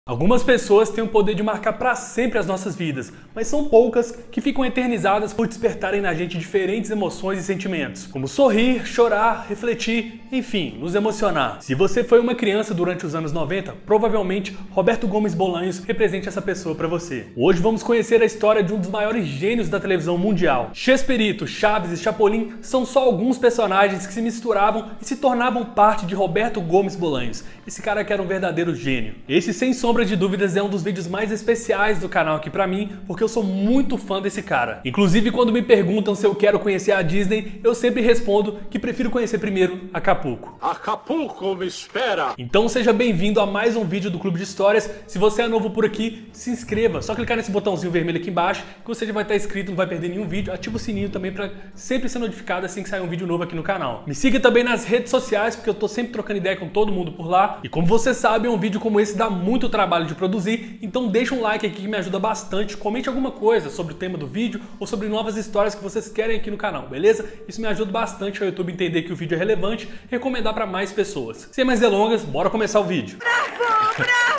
Algumas pessoas têm o poder de marcar para sempre as nossas vidas, mas são poucas que ficam eternizadas por despertarem na gente diferentes emoções e sentimentos, como sorrir, chorar, refletir, enfim, nos emocionar. Se você foi uma criança durante os anos 90, provavelmente Roberto Gomes Bolanhos represente essa pessoa para você. Hoje vamos conhecer a história de um dos maiores gênios da televisão mundial. Chespirito, Chaves e Chapolin são só alguns personagens que se misturavam e se tornavam parte de Roberto Gomes Bolanhos, esse cara que era um verdadeiro gênio. Esse, sem sombra de dúvidas, é um dos vídeos mais especiais do canal aqui pra mim, porque eu sou muito fã desse cara. Inclusive, quando me perguntam se eu quero conhecer a Disney, eu sempre respondo que prefiro conhecer primeiro Acapulco. Acapulco me espera! Então seja bem-vindo a mais um vídeo do Clube de Histórias. Se você é novo por aqui, se inscreva. Só clicar nesse botãozinho vermelho aqui embaixo, que você já vai estar inscrito, não vai perder nenhum vídeo. Ativa o sininho também pra sempre ser notificado assim que sair um vídeo novo aqui no canal. Me siga também nas redes sociais, porque eu tô sempre trocando ideia com todo mundo por lá. E como você sabe, um vídeo como esse dá muito trabalho de produzir, então deixa um like aqui que me ajuda bastante. Comente alguma coisa sobre o tema do vídeo ou sobre novas histórias que vocês querem aqui no canal, beleza? Isso me ajuda bastante ao YouTube entender que o vídeo é relevante e recomendar para mais pessoas. Sem mais delongas, bora começar o vídeo.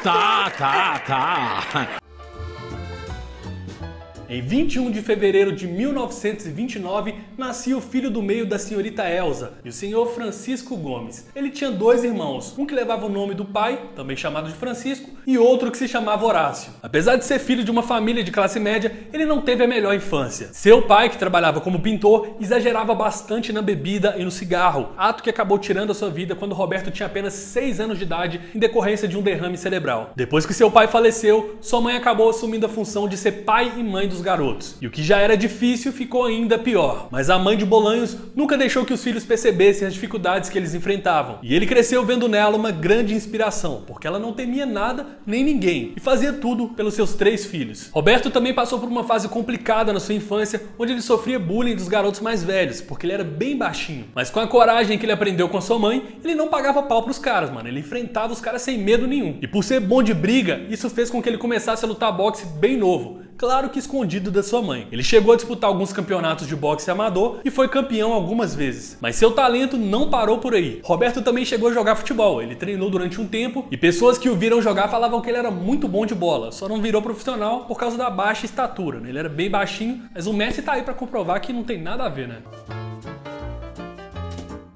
Tá. Em 21 de fevereiro de 1929, nascia o filho do meio da senhorita Elsa e o senhor Francisco Gomes. Ele tinha dois irmãos, um que levava o nome do pai, também chamado de Francisco, e outro que se chamava Horácio. Apesar de ser filho de uma família de classe média, ele não teve a melhor infância. Seu pai, que trabalhava como pintor, exagerava bastante na bebida e no cigarro, ato que acabou tirando a sua vida quando Roberto tinha apenas 6 anos de idade em decorrência de um derrame cerebral. Depois que seu pai faleceu, sua mãe acabou assumindo a função de ser pai e mãe dos garotos. E o que já era difícil ficou ainda pior. Mas a mãe de Bolanhos nunca deixou que os filhos percebessem as dificuldades que eles enfrentavam. E ele cresceu vendo nela uma grande inspiração, porque ela não temia nada nem ninguém e fazia tudo pelos seus 3 filhos. Roberto também passou por uma fase complicada na sua infância, onde ele sofria bullying dos garotos mais velhos, porque ele era bem baixinho. Mas com a coragem que ele aprendeu com a sua mãe, ele não pagava pau pros caras, mano. Ele enfrentava os caras sem medo nenhum. E por ser bom de briga, isso fez com que ele começasse a lutar boxe bem novo. Claro que escondido da sua mãe. Ele chegou a disputar alguns campeonatos de boxe amador e foi campeão algumas vezes. Mas seu talento não parou por aí. Roberto também chegou a jogar futebol. Ele treinou durante um tempo e pessoas que o viram jogar falavam que ele era muito bom de bola. Só não virou profissional por causa da baixa estatura, né? Ele era bem baixinho, mas o Messi tá aí pra comprovar que não tem nada a ver, né?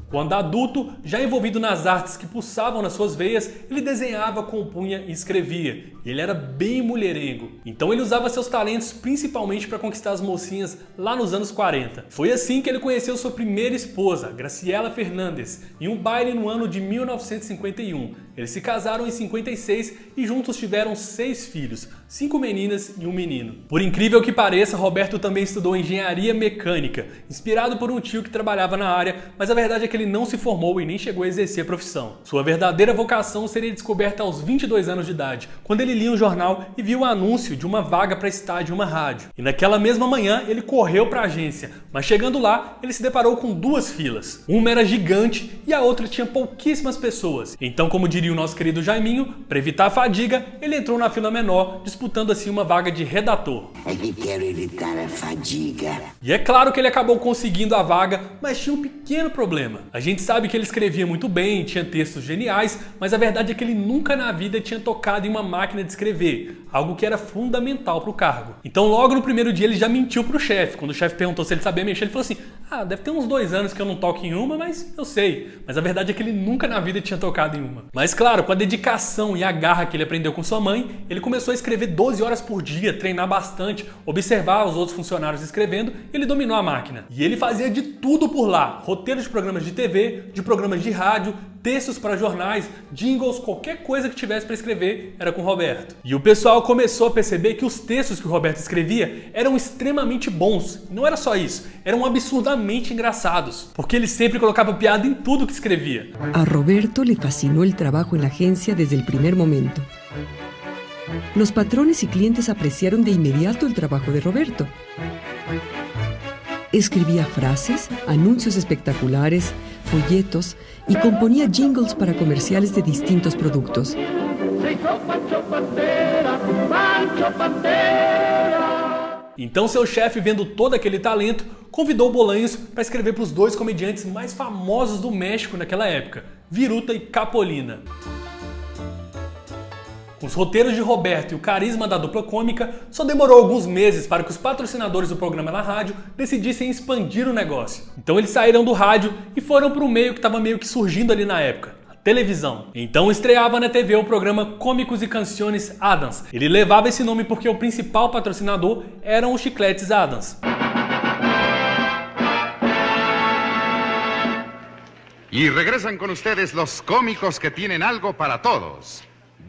Quando adulto, já envolvido nas artes que pulsavam nas suas veias, ele desenhava, compunha e escrevia. E ele era bem mulherengo. Então ele usava seus talentos principalmente para conquistar as mocinhas lá nos anos 40. Foi assim que ele conheceu sua primeira esposa, Graciela Fernandes, em um baile no ano de 1951. Eles se casaram em 56 e juntos tiveram 6 filhos, 5 meninas e um menino. Por incrível que pareça, Roberto também estudou engenharia mecânica, inspirado por um tio que trabalhava na área, mas a verdade é que ele não se formou e nem chegou a exercer a profissão. Sua verdadeira vocação seria descoberta aos 22 anos de idade, quando ele lia um jornal e viu o anúncio de uma vaga para estágio em uma rádio. E naquela mesma manhã ele correu para a agência, mas chegando lá ele se deparou com 2 filas. Uma era gigante e a outra tinha pouquíssimas pessoas. Então, como diria o nosso querido Jaiminho, para evitar a fadiga, ele entrou na fila menor, disputando assim uma vaga de redator. É que quero evitar a fadiga. E é claro que ele acabou conseguindo a vaga, mas tinha um pequeno problema. A gente sabe que ele escrevia muito bem, tinha textos geniais, mas a verdade é que ele nunca na vida tinha tocado em uma máquina de escrever, algo que era fundamental para o cargo. Então logo no primeiro dia ele já mentiu pro chefe. Quando o chefe perguntou se ele sabia mexer, ele falou assim: deve ter uns 2 anos que eu não toco em uma, mas eu sei. Mas a verdade é que ele nunca na vida tinha tocado em uma. Mas claro, com a dedicação e a garra que ele aprendeu com sua mãe, ele começou a escrever 12 horas por dia, treinar bastante, observar os outros funcionários escrevendo, e ele dominou a máquina. E ele fazia de tudo por lá: roteiros de programas de TV, de programas de rádio, textos para jornais, jingles, qualquer coisa que tivesse para escrever era com o Roberto. E o pessoal começou a perceber que os textos que o Roberto escrevia eram extremamente bons. Não era só isso, eram absurdamente engraçados, porque ele sempre colocava piada em tudo que escrevia. A Roberto le fascinó el trabajo en la agencia desde el primer momento. Los patrones y clientes apreciaron de inmediato el trabajo de Roberto. Escribía frases, anuncios espectaculares, folletos y componía jingles para comerciales de distintos productos. Então seu chefe, vendo todo aquele talento, convidou Bolanhos para escrever para os 2 comediantes mais famosos do México naquela época, Viruta e Capolina. Com os roteiros de Roberto e o carisma da dupla cômica, só demorou alguns meses para que os patrocinadores do programa na rádio decidissem expandir o negócio. Então eles saíram do rádio e foram para um meio que estava meio que surgindo ali na época: televisão. Então estreava na TV o programa Cômicos e Canciones Adams. Ele levava esse nome porque o principal patrocinador eram os chicletes Adams. Y regresan con ustedes los cómicos que tienen algo para todos.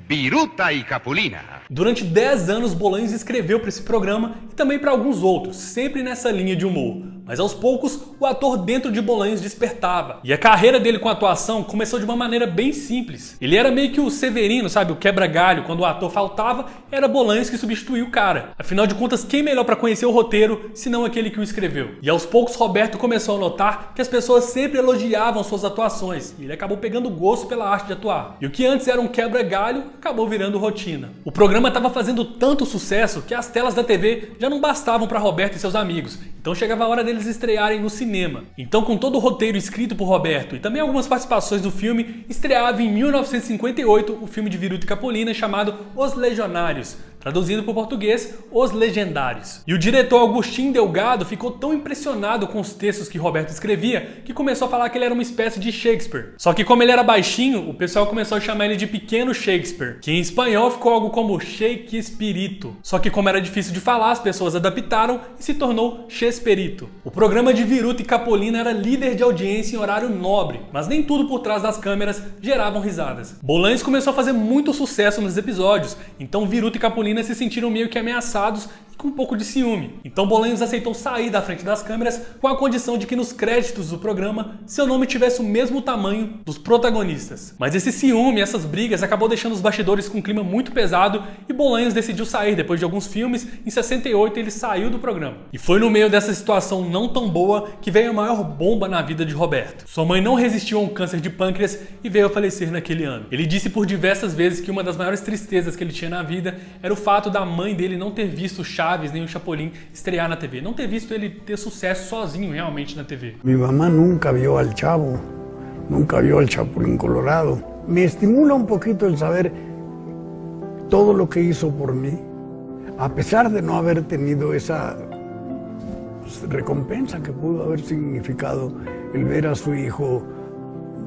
Viruta e Capulina. Durante 10 anos, Bolanhos escreveu para esse programa e também para alguns outros, sempre nessa linha de humor. Mas aos poucos, o ator dentro de Bolanhos despertava. E a carreira dele com a atuação começou de uma maneira bem simples. Ele era meio que o Severino, sabe? O quebra-galho. Quando o ator faltava, era Bolanhos que substituía o cara. Afinal de contas, quem melhor para conhecer o roteiro, senão aquele que o escreveu? E aos poucos, Roberto começou a notar que as pessoas sempre elogiavam suas atuações. E ele acabou pegando gosto pela arte de atuar. E o que antes era um quebra-galho, acabou virando rotina. O programa estava fazendo tanto sucesso que as telas da TV já não bastavam para Roberto e seus amigos. Então chegava a hora deles estrearem no cinema. Então, com todo o roteiro escrito por Roberto e também algumas participações do filme, estreava em 1958 o filme de Viruta e Capulina chamado Os Legionários, traduzido para o português, Os Legendários. E o diretor Agustín Delgado ficou tão impressionado com os textos que Roberto escrevia que começou a falar que ele era uma espécie de Shakespeare. Só que como ele era baixinho, o pessoal começou a chamar ele de Pequeno Shakespeare, que em espanhol ficou algo como Shakespearito. Só que como era difícil de falar, as pessoas adaptaram e se tornou Chesperito. O programa de Viruta e Capulina era líder de audiência em horário nobre, mas nem tudo por trás das câmeras geravam risadas. Bolanhos começou a fazer muito sucesso nos episódios, então Viruta e Capulina se sentiram meio que ameaçados e com um pouco de ciúme. Então Bolanhos aceitou sair da frente das câmeras com a condição de que nos créditos do programa seu nome tivesse o mesmo tamanho dos protagonistas. Mas esse ciúme, essas brigas, acabou deixando os bastidores com um clima muito pesado e Bolanhos decidiu sair depois de alguns filmes. Em 68 ele saiu do programa. E foi no meio dessa situação não tão boa que veio a maior bomba na vida de Roberto. Sua mãe não resistiu a um câncer de pâncreas e veio a falecer naquele ano. Ele disse por diversas vezes que uma das maiores tristezas que ele tinha na vida era o fato da mãe dele não ter visto Chaves nem o Chapolin estrear na TV. Não ter visto ele ter sucesso sozinho realmente na TV. Mi mamá nunca vio al Chavo, nunca vio al Chapulín Colorado. Me estimula un poquito el saber todo lo que hizo por mí, a pesar de no haber tenido esa recompensa que pudo haber significado el ver a su hijo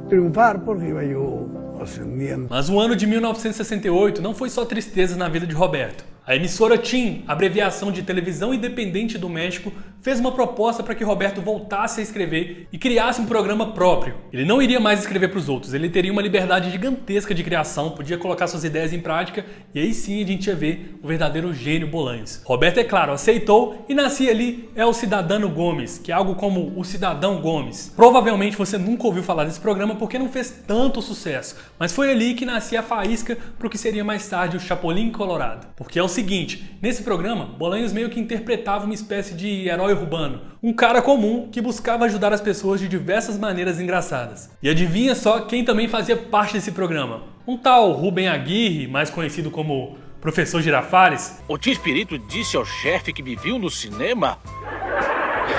triunfar, porque iba yo ascendiendo. Mas o ano de 1968 não foi só tristezas na vida de Roberto. A emissora TIM, abreviação de Televisão Independente do México, fez uma proposta para que Roberto voltasse a escrever e criasse um programa próprio. Ele não iria mais escrever para os outros, ele teria uma liberdade gigantesca de criação, podia colocar suas ideias em prática e aí sim a gente ia ver o verdadeiro gênio Bolanhos. Roberto, é claro, aceitou e nascia ali El Cidadano Gomes, que é algo como o Cidadão Gomes. Provavelmente você nunca ouviu falar desse programa porque não fez tanto sucesso, mas foi ali que nascia a faísca para o que seria mais tarde o Chapolin Colorado. Porque é o seguinte, nesse programa, Bolanhos meio que interpretava uma espécie de herói urbano, um cara comum que buscava ajudar as pessoas de diversas maneiras engraçadas. E adivinha só quem também fazia parte desse programa? Um tal Rubem Aguirre, mais conhecido como Professor Girafales. O tio Espírito disse ao chefe que me viu no cinema.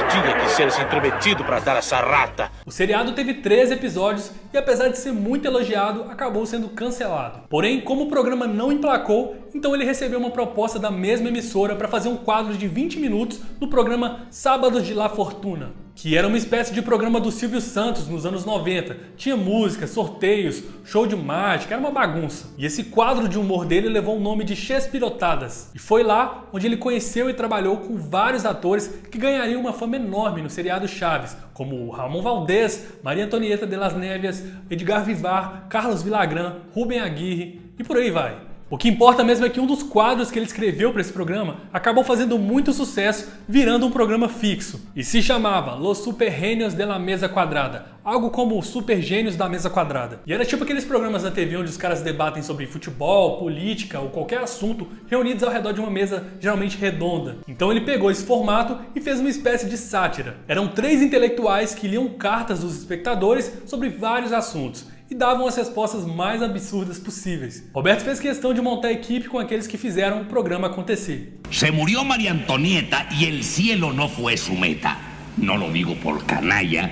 Tinha que ser esse intrometido para dar essa rata. O seriado teve 13 episódios e, apesar de ser muito elogiado, acabou sendo cancelado. Porém, como o programa não emplacou, então ele recebeu uma proposta da mesma emissora para fazer um quadro de 20 minutos no programa Sábados de La Fortuna, que era uma espécie de programa do Silvio Santos nos anos 90. Tinha música, sorteios, show de mágica, era uma bagunça. E esse quadro de humor dele levou o nome de Chespirotadas. E foi lá onde ele conheceu e trabalhou com vários atores que ganhariam uma fama enorme no seriado Chaves, como Ramon Valdez, Maria Antonieta de las Neves, Edgar Vivar, Carlos Villagrán, Rubem Aguirre e por aí vai. O que importa mesmo é que um dos quadros que ele escreveu para esse programa acabou fazendo muito sucesso, virando um programa fixo. E se chamava Los Super Genios de la Mesa Quadrada, algo como os Super Gênios da Mesa Quadrada. E era tipo aqueles programas na TV onde os caras debatem sobre futebol, política ou qualquer assunto, reunidos ao redor de uma mesa geralmente redonda. Então ele pegou esse formato e fez uma espécie de sátira. Eram 3 intelectuais que liam cartas dos espectadores sobre vários assuntos e davam as respostas mais absurdas possíveis. Roberto fez questão de montar a equipe com aqueles que fizeram o programa acontecer. Se murió María Antonieta y el cielo no fue su meta. No lo digo por canalla,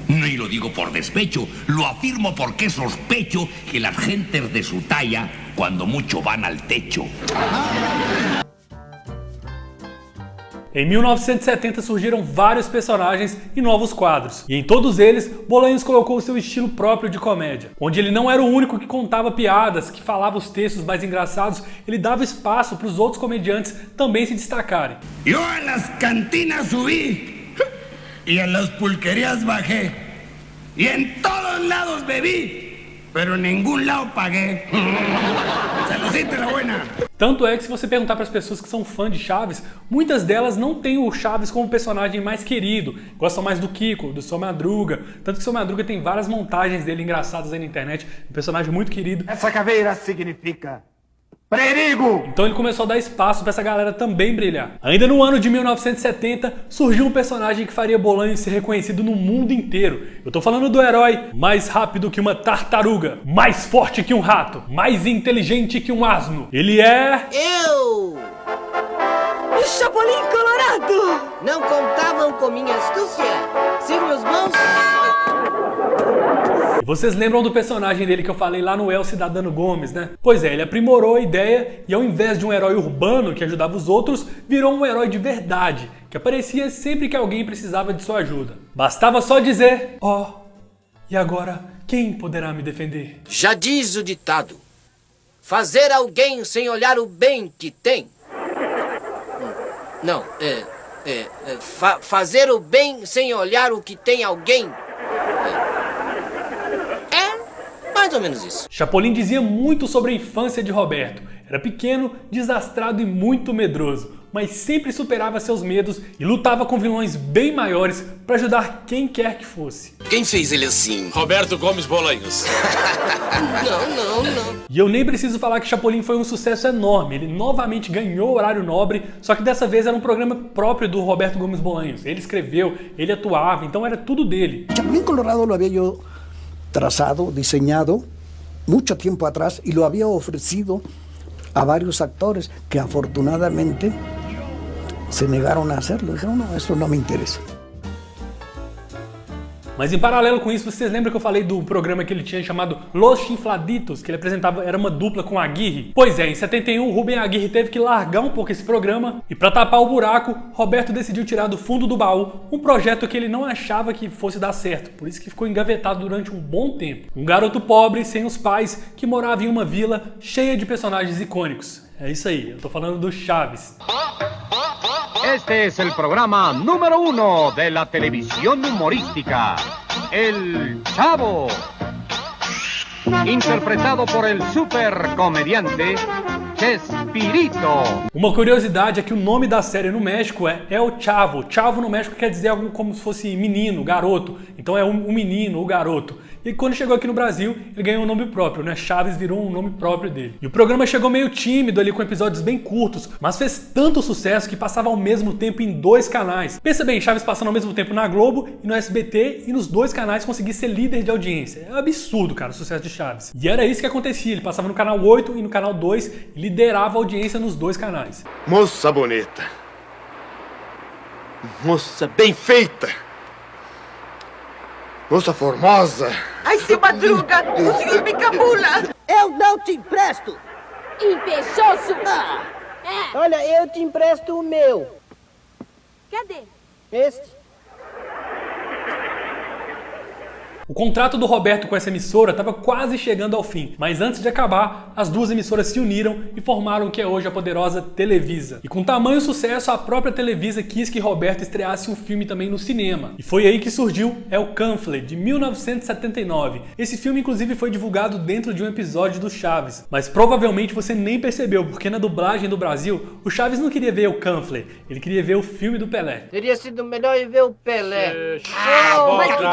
ni lo digo por despecho. Lo afirmo porque sospecho que las gentes de su talla cuando mucho van al techo. Em 1970 surgiram vários personagens e novos quadros, e em todos eles, Bolanhos colocou o seu estilo próprio de comédia. Onde ele não era o único que contava piadas, que falava os textos mais engraçados, ele dava espaço para os outros comediantes também se destacarem. Yo a las cantinas subí y a las pulquerías bajé y en todos lados bebí, pero en ningún lado pagué. Saludcita la buena. Tanto é que se você perguntar para as pessoas que são fãs de Chaves, muitas delas não têm o Chaves como personagem mais querido, gostam mais do Kiko, do Seu Madruga, tanto que o Seu Madruga tem várias montagens dele engraçadas aí na internet, um personagem muito querido. Essa caveira significa perigo! Então ele começou a dar espaço para essa galera também brilhar. Ainda no ano de 1970, surgiu um personagem que faria Bolanhos ser reconhecido no mundo inteiro. Eu tô falando do herói mais rápido que uma tartaruga, mais forte que um rato, mais inteligente que um asno. Ele é... Eu! ¡El Chapulín Colorado! Não contavam com minha astúcia. Sem meus mãos... Vocês lembram do personagem dele que eu falei lá no El Cidadano Gomes, né? Pois é, ele aprimorou a ideia e ao invés de um herói urbano que ajudava os outros, virou um herói de verdade, que aparecia sempre que alguém precisava de sua ajuda. Bastava só dizer, ó, e agora quem poderá me defender? Já diz o ditado: fazer alguém sem olhar o bem que tem. Não, fazer o bem sem olhar o que tem alguém. Mais ou menos isso. Chapolin dizia muito sobre a infância de Roberto. Era pequeno, desastrado e muito medroso, mas sempre superava seus medos e lutava com vilões bem maiores para ajudar quem quer que fosse. Quem fez ele assim? Roberto Gomes Bolanhos. Não. E eu nem preciso falar que Chapolin foi um sucesso enorme. Ele novamente ganhou o horário nobre, só que dessa vez era um programa próprio do Roberto Gomes Bolanhos. Ele escreveu, ele atuava, então era tudo dele. Chapulín Colorado lo había yo trazado, diseñado mucho tiempo atrás y lo había ofrecido a varios actores que afortunadamente se negaron a hacerlo. Dijeron, no, eso no me interesa. Mas em paralelo com isso, vocês lembram que eu falei do programa que ele tinha chamado Los Chifladitos, que ele apresentava, era uma dupla com Aguirre? Pois é, em 71, Rubem Aguirre teve que largar um pouco esse programa e para tapar o buraco, Roberto decidiu tirar do fundo do baú um projeto que ele não achava que fosse dar certo, por isso que ficou engavetado durante um bom tempo. Um garoto pobre, sem os pais, que morava em uma vila cheia de personagens icônicos. É isso aí, eu tô falando do Chaves. Este es el programa número 1 de la televisión humorística, El Chavo, interpretado por el supercomediante Chespirito. Uma curiosidade é que o nome da série no México é El Chavo. Chavo no México quer dizer algo como se fosse menino, garoto. Então é um menino, o garoto. E quando chegou aqui no Brasil, ele ganhou um nome próprio, né? Chaves virou um nome próprio dele. E o programa chegou meio tímido ali, com episódios bem curtos, mas fez tanto sucesso que passava ao mesmo tempo em 2 canais. Pensa bem, Chaves passando ao mesmo tempo na Globo e no SBT, e nos 2 canais conseguir ser líder de audiência. É um absurdo, cara, o sucesso de Chaves. E era isso que acontecia, ele passava no canal 8 e no canal 2 e liderava a audiência nos 2 canais. Moça bonita. Moça bem feita. Moça formosa. Ai, seu Madruga, o senhor me cabula. Eu não te empresto. Invejoso. Olha, eu te empresto o meu. Cadê? Este. O contrato do Roberto com essa emissora estava quase chegando ao fim, mas antes de acabar, as 2 emissoras se uniram e formaram o que é hoje a poderosa Televisa. E com tamanho sucesso, a própria Televisa quis que Roberto estreasse um filme também no cinema. E foi aí que surgiu El Canfle, de 1979. Esse filme, inclusive, foi divulgado dentro de um episódio do Chaves, mas provavelmente você nem percebeu, porque na dublagem do Brasil, o Chaves não queria ver El Canfle, ele queria ver o filme do Pelé. Teria sido melhor ir ver o Pelé. Mas que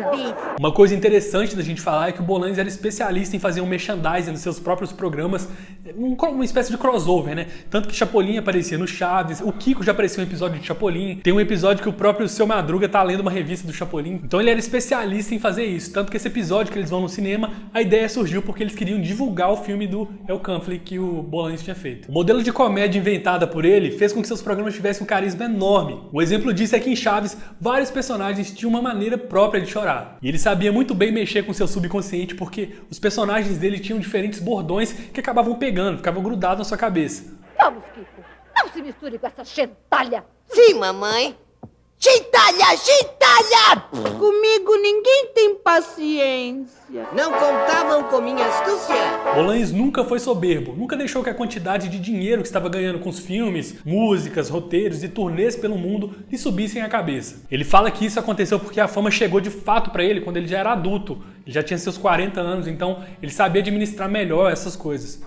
coisa. Uma coisa interessante da gente falar é que o Bolanhos era especialista em fazer um merchandising nos seus próprios programas, uma espécie de crossover, né? Tanto que Chapolin aparecia no Chaves, o Kiko já apareceu em um episódio de Chapolin, tem um episódio que o próprio Seu Madruga tá lendo uma revista do Chapolin. Então ele era especialista em fazer isso, tanto que esse episódio que eles vão no cinema, a ideia surgiu porque eles queriam divulgar o filme do El Canfle que o Bolanhos tinha feito. O modelo de comédia inventada por ele fez com que seus programas tivessem um carisma enorme. Um exemplo disso é que em Chaves, vários personagens tinham uma maneira própria de chorar. E E ele sabia muito bem mexer com seu subconsciente porque os personagens dele tinham diferentes bordões que acabavam pegando, ficavam grudados na sua cabeça. Vamos, Kiko. Não se misture com essa gentalha. Sim, mamãe. Gentalha, gentalha! Comigo ninguém tem paciência. Não contavam com minha astúcia. Bolanhos nunca foi soberbo, nunca deixou que a quantidade de dinheiro que estava ganhando com os filmes, músicas, roteiros e turnês pelo mundo lhe subissem à cabeça. Ele fala que isso aconteceu porque a fama chegou de fato para ele quando ele já era adulto, ele já tinha seus 40 anos, então ele sabia administrar melhor essas coisas.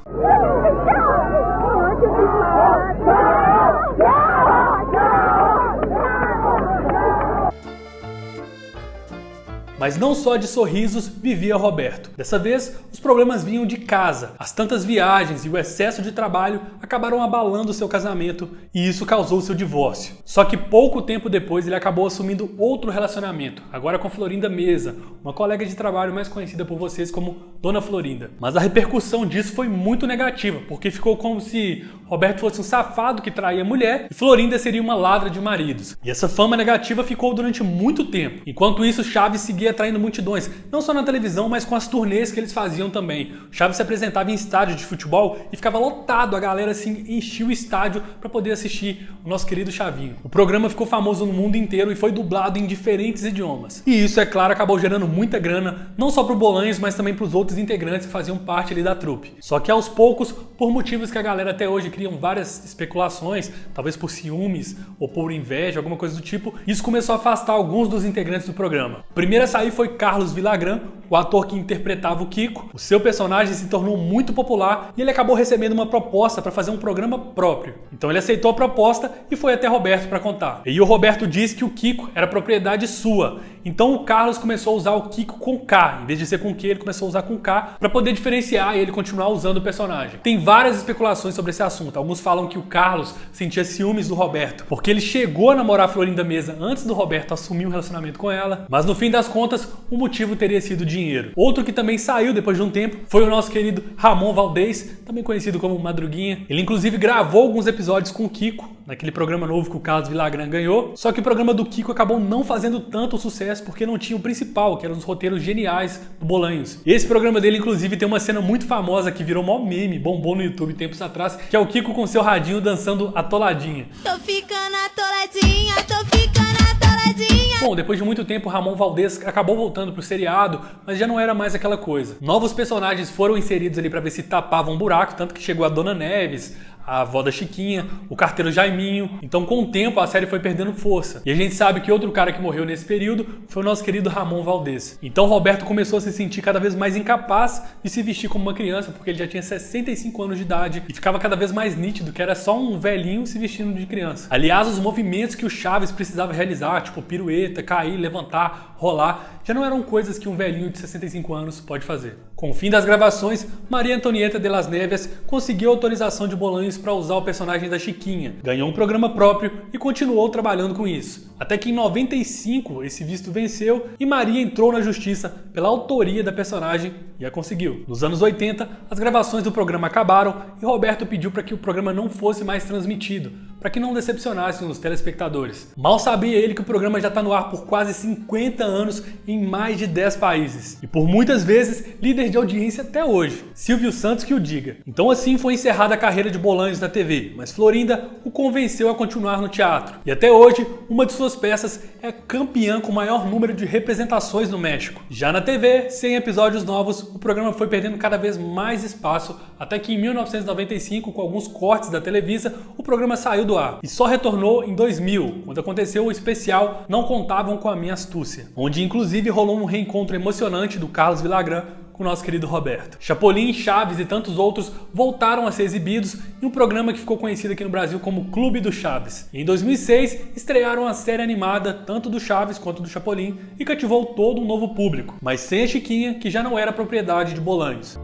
Mas não só de sorrisos vivia Roberto. Dessa vez, os problemas vinham de casa. As tantas viagens e o excesso de trabalho acabaram abalando seu casamento e isso causou seu divórcio. Só que pouco tempo depois ele acabou assumindo outro relacionamento, agora com Florinda Meza, uma colega de trabalho mais conhecida por vocês como Dona Florinda. Mas a repercussão disso foi muito negativa, porque ficou como se Roberto fosse um safado que traía a mulher e Florinda seria uma ladra de maridos. E essa fama negativa ficou durante muito tempo. Enquanto isso, Chaves seguia atraindo multidões, não só na televisão, mas com as turnês que eles faziam também. O Chaves se apresentava em estádio de futebol e ficava lotado, a galera assim enchia o estádio para poder assistir o nosso querido Chavinho. O programa ficou famoso no mundo inteiro e foi dublado em diferentes idiomas. E isso, é claro, acabou gerando muita grana, não só pro Bolanhos, mas também pros outros integrantes que faziam parte ali da trupe. Só que aos poucos, por motivos que a galera até hoje criam várias especulações, talvez por ciúmes ou por inveja, alguma coisa do tipo, isso começou a afastar alguns dos integrantes do programa. O primeiro a sair foi Carlos Villagrán, o ator que interpretava o Kiko. O seu personagem se tornou muito popular e ele acabou recebendo uma proposta para fazer um programa próprio. Então ele aceitou a proposta e foi até Roberto para contar. E o Roberto disse que o Kiko era propriedade sua. Então o Carlos começou a usar o Kiko com K, em vez de ser com Q, ele começou a usar com K para poder diferenciar e ele continuar usando o personagem. Tem várias especulações sobre esse assunto. Alguns falam que o Carlos sentia ciúmes do Roberto, porque ele chegou a namorar a Florinda Meza antes do Roberto assumir um relacionamento com ela, mas no fim das contas, o motivo teria sido dinheiro. Outro que também saiu depois de um tempo foi o nosso querido Ramon Valdez, também conhecido como Madruguinha. Ele inclusive gravou alguns episódios com o Kiko, naquele programa novo que o Carlos Villagrán ganhou, só que o programa do Kiko acabou não fazendo tanto sucesso porque não tinha o principal, que eram os roteiros geniais do Bolanhos. Esse programa dele inclusive tem uma cena muito famosa que virou mó meme, bombou no YouTube tempos atrás, que é o Kiko com seu radinho dançando atoladinha. Tô ficando atoladinha, tô ficando atoladinha. Bom, depois de muito tempo, Ramon Valdez acabou voltando pro seriado, mas já não era mais aquela coisa. Novos personagens foram inseridos ali pra ver se tapavam um buraco, tanto que chegou a Dona Neves, a avó da Chiquinha, o carteiro Jaiminho. Então, com o tempo, a série foi perdendo força. E a gente sabe que outro cara que morreu nesse período foi o nosso querido Ramon Valdez. Então, Roberto começou a se sentir cada vez mais incapaz de se vestir como uma criança, porque ele já tinha 65 anos de idade e ficava cada vez mais nítido que era só um velhinho se vestindo de criança. Aliás, os movimentos que o Chaves precisava realizar, tipo pirueta, cair, levantar, rolar, já não eram coisas que um velhinho de 65 anos pode fazer. Com o fim das gravações, Maria Antonieta de las Neves conseguiu autorização de Bolanhos para usar o personagem da Chiquinha, ganhou um programa próprio e continuou trabalhando com isso. Até que em 95 esse visto venceu e Maria entrou na justiça pela autoria da personagem e a conseguiu. Nos anos 80, as gravações do programa acabaram e Roberto pediu para que o programa não fosse mais transmitido, para que não decepcionassem os telespectadores. Mal sabia ele que o programa já está no ar por quase 50 anos em mais de 10 países e por muitas vezes líder de audiência até hoje. Silvio Santos que o diga. Então assim foi encerrada a carreira de Bolanhos na TV, mas Florinda o convenceu a continuar no teatro. E até hoje, uma de suas peças é campeã com o maior número de representações no México. Já na TV, sem episódios novos, o programa foi perdendo cada vez mais espaço, até que em 1995, com alguns cortes da Televisa, o programa saiu do ar. E só retornou em 2000, quando aconteceu o especial Não Contavam com a Minha Astúcia, onde inclusive rolou um reencontro emocionante do Carlos Villagrán com o nosso querido Roberto. Chapolin, Chaves e tantos outros voltaram a ser exibidos em um programa que ficou conhecido aqui no Brasil como Clube do Chaves. E em 2006, estrearam a série animada tanto do Chaves quanto do Chapolin e cativou todo um novo público, mas sem a Chiquinha, que já não era propriedade de Bolanhos.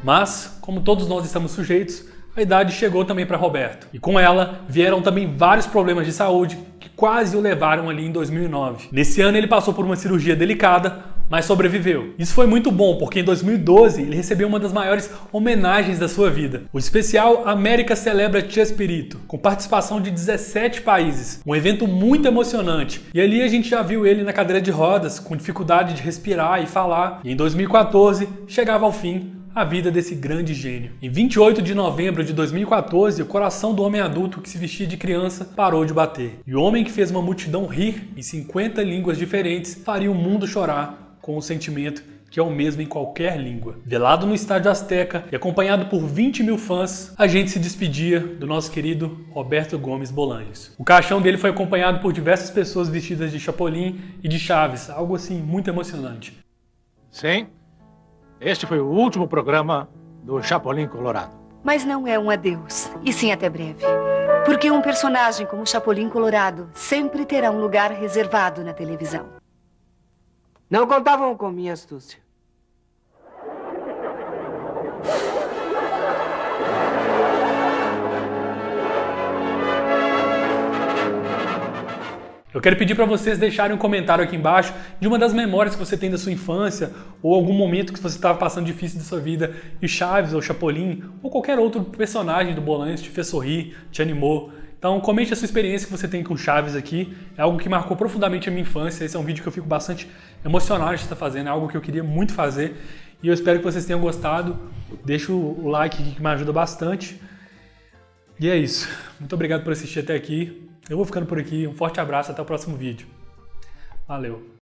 Mas, como todos nós estamos sujeitos, a idade chegou também para Roberto. E com ela vieram também vários problemas de saúde que quase o levaram ali em 2009. Nesse ano ele passou por uma cirurgia delicada, mas sobreviveu. Isso foi muito bom, porque em 2012 ele recebeu uma das maiores homenagens da sua vida. O especial América Celebra Chespirito, com participação de 17 países. Um evento muito emocionante. E ali a gente já viu ele na cadeira de rodas, com dificuldade de respirar e falar. E em 2014 chegava ao fim a vida desse grande gênio. Em 28 de novembro de 2014, o coração do homem adulto que se vestia de criança parou de bater. E o homem que fez uma multidão rir em 50 línguas diferentes faria o mundo chorar com um sentimento que é o mesmo em qualquer língua. Velado no Estádio Azteca e acompanhado por 20 mil fãs, a gente se despedia do nosso querido Roberto Gomes Bolanhos. O caixão dele foi acompanhado por diversas pessoas vestidas de Chapolin e de Chaves, algo assim muito emocionante. Sim, este foi o último programa do Chapolin Colorado. Mas não é um adeus, e sim até breve. Porque um personagem como o Chapolin Colorado sempre terá um lugar reservado na televisão. Não contavam com minha astúcia. Eu quero pedir para vocês deixarem um comentário aqui embaixo de uma das memórias que você tem da sua infância ou algum momento que você estava passando difícil da sua vida e Chaves ou Chapolin ou qualquer outro personagem do Bolanhos te fez sorrir, te animou. Então comente a sua experiência que você tem com Chaves aqui, é algo que marcou profundamente a minha infância, esse é um vídeo que eu fico bastante emocionado de estar fazendo, é algo que eu queria muito fazer e eu espero que vocês tenham gostado, deixa o like aqui que me ajuda bastante e é isso, muito obrigado por assistir até aqui, eu vou ficando por aqui, um forte abraço, até o próximo vídeo, valeu!